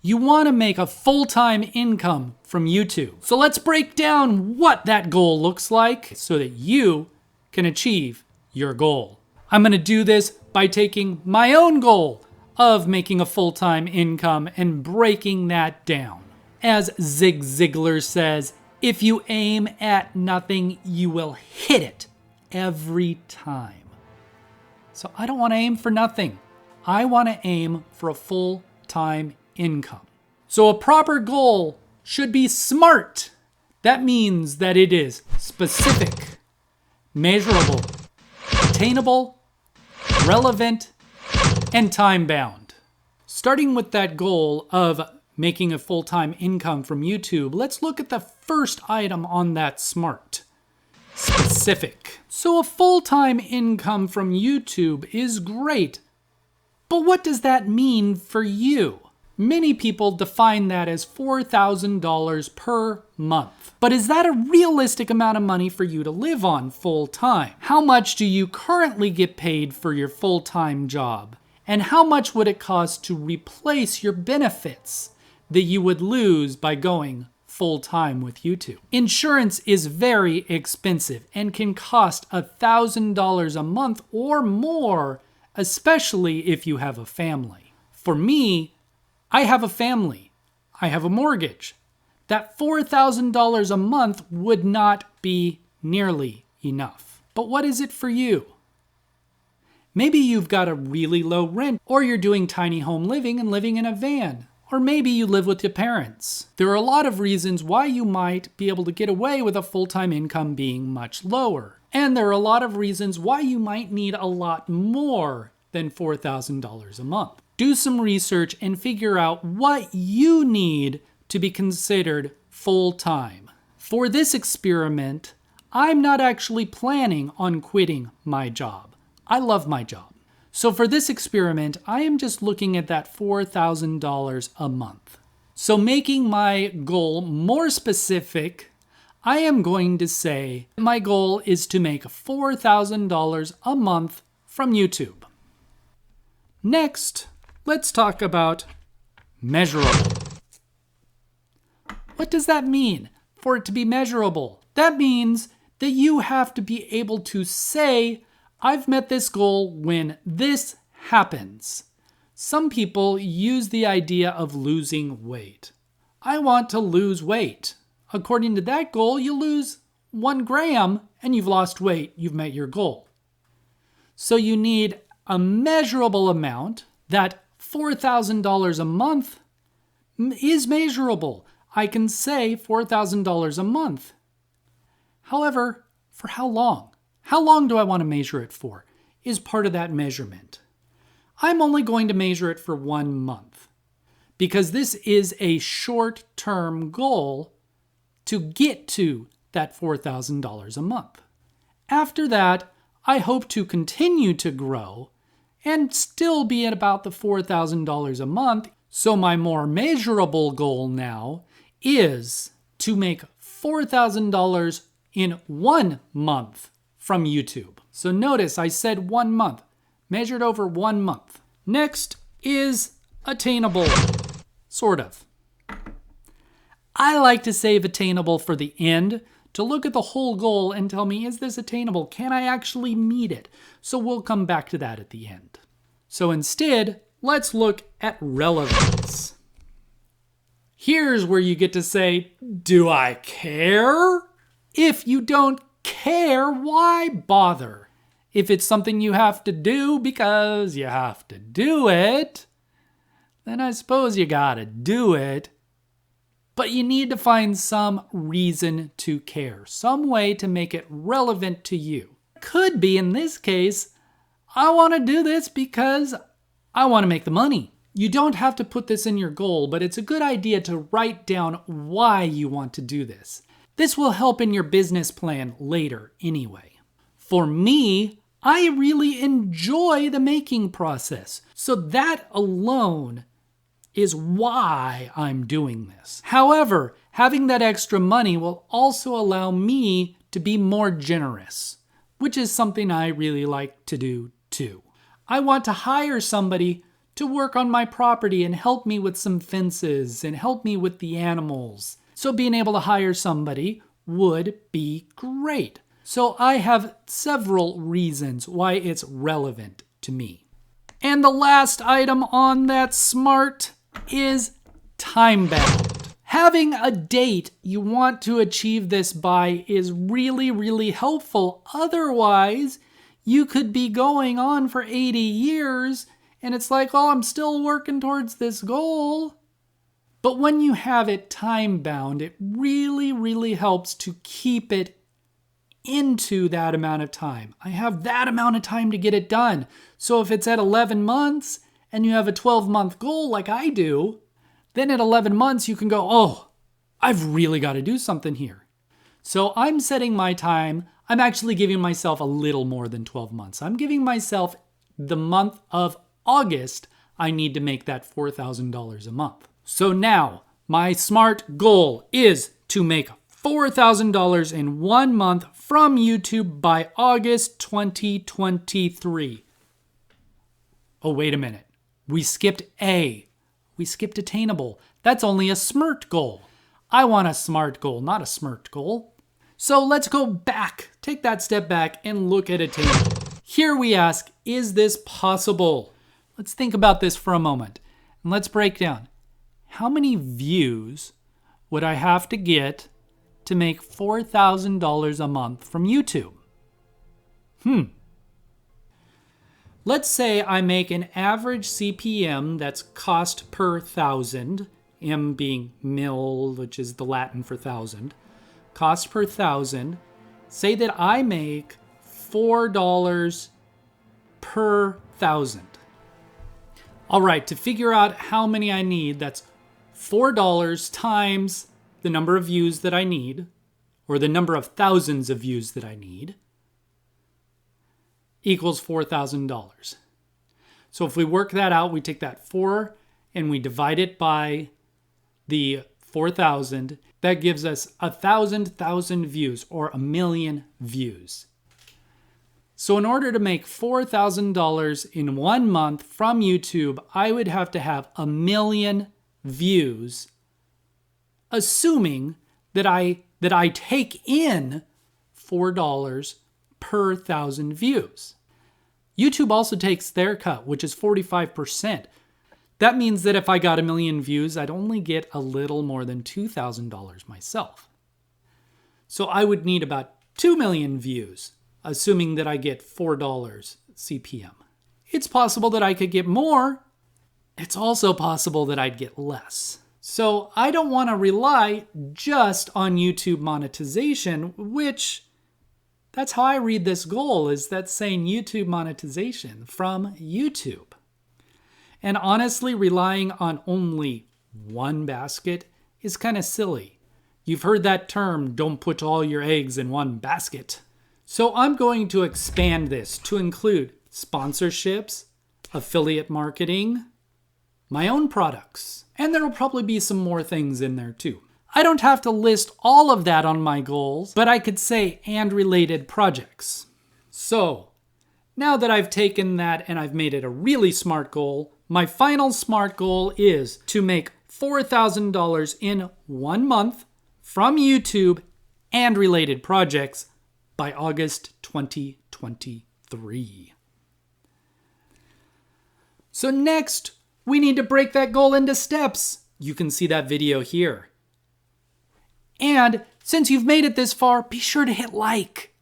You want to make a full-time income from YouTube. So let's break down what that goal looks like so that you can achieve your goal. I'm going to do this by taking my own goal of making a full-time income and breaking that down. As Zig Ziglar says, if you aim at nothing, you will hit it every time. So I don't want to aim for nothing. I want to aim for a full-time income. So a proper goal should be SMART. That means that it is specific, measurable, attainable, relevant, and time-bound. Starting with that goal of making a full-time income from YouTube, let's look at the first item on that SMART. Specific. So a full-time income from YouTube is great, but what does that mean for you? Many people define that as $4,000 per month. But is that a realistic amount of money for you to live on full-time? How much do you currently get paid for your full-time job? And how much would it cost to replace your benefits that you would lose by going full-time with YouTube? Insurance is very expensive and can cost $1,000 a month or more, especially if you have a family. For me, I have a family. I have a mortgage. That $4,000 a month would not be nearly enough. But what is it for you? Maybe you've got a really low rent, or you're doing tiny home living and living in a van. Or maybe you live with your parents. There are a lot of reasons why you might be able to get away with a full-time income being much lower. And there are a lot of reasons why you might need a lot more than $4,000 a month. Do some research and figure out what you need to be considered full-time. For this experiment, I'm not actually planning on quitting my job. I love my job. So for this experiment, I am just looking at that $4,000 a month. So making my goal more specific, I am going to say my goal is to make $4,000 a month from YouTube. Next, let's talk about measurable. What does that mean for it to be measurable? That means that you have to be able to say, I've met this goal when this happens. Some people use the idea of losing weight. I want to lose weight. According to that goal, you lose 1 gram and you've lost weight. You've met your goal. So you need a measurable amount. That $4,000 a month is measurable. I can say $4,000 a month. However, for how long? How long do I want to measure it for? Is part of that measurement. I'm only going to measure it for 1 month because this is a short-term goal to get to that $4,000 a month. After that, I hope to continue to grow and still be at about the $4,000 a month. So my more measurable goal now is to make $4,000 in 1 month from YouTube. So notice I said 1 month, measured over 1 month. Next is attainable, sort of. I like to save attainable for the end to look at the whole goal and tell me, is this attainable? Can I actually meet it? So we'll come back to that at the end. So instead, let's look at relevance. Here's where you get to say, do I care? If you don't care, why bother? If it's something you have to do because you have to do it, then I suppose you gotta do it. But you need to find some reason to care, some way to make it relevant to you. Could be, in this case, I want to do this because I want to make the money. You don't have to put this in your goal, but it's a good idea to write down why you want to do this. This will help in your business plan later anyway. For me, I really enjoy the making process, so that alone is why I'm doing this. However, having that extra money will also allow me to be more generous, which is something I really like to do too. I want to hire somebody to work on my property and help me with some fences and help me with the animals. So being able to hire somebody would be great. So I have several reasons why it's relevant to me. And the last item on that SMART is time-bound. Having a date you want to achieve this by is really, really helpful. Otherwise, you could be going on for 80 years and it's like, oh, I'm still working towards this goal. But when you have it time-bound, it really, really helps to keep it into that amount of time. I have that amount of time to get it done. So if it's at 11 months and you have a 12-month goal like I do, then at 11 months you can go, oh, I've really got to do something here. So I'm setting my time. I'm actually giving myself a little more than 12 months. I'm giving myself the month of August. I need to make that $4,000 a month. So now my SMART goal is to make $4,000 in 1 month from YouTube by August 2023. Oh, wait a minute. We skipped A. We skipped Attainable. That's only a SMART goal. I want a SMART goal, not a SMART goal. So let's go back, take that step back and look at Attainable. Here we ask, is this possible? Let's think about this for a moment. And let's break down. How many views would I have to get to make $4,000 a month from YouTube? Let's say I make an average CPM that's cost per thousand, M being mil, which is the Latin for thousand, cost per thousand. Say that I make $4 per thousand. All right, to figure out how many I need, that's $4 times the number of views that I need, or the number of thousands of views that I need, equals $4,000. So if we work that out, we take that 4 and we divide it by the 4,000. That gives us 1,000 views, or 1,000,000 views. So in order to make $4,000 in 1 month from YouTube, I would have to have 1,000,000 views, assuming that I take in $4 per 1,000 views. YouTube also takes their cut, which is 45%. That means that if I got 1,000,000 views, I'd only get a little more than $2,000 myself. So I would need about 2,000,000 views, assuming that I get $4 CPM. It's possible that I could get more. It's also possible that I'd get less. So I don't want to rely just on YouTube monetization, which that's how I read this goal, is that saying YouTube monetization from YouTube. And honestly, relying on only one basket is kind of silly. You've heard that term, don't put all your eggs in one basket. So I'm going to expand this to include sponsorships, affiliate marketing, my own products, and there will probably be some more things in there too. I don't have to list all of that on my goals, but I could say and related projects. So now that I've taken that and I've made it a really SMART goal, my final SMART goal is to make $4,000 in 1 month from YouTube and related projects by August 2023. So next, we need to break that goal into steps. You can see that video here. And since you've made it this far, be sure to hit like.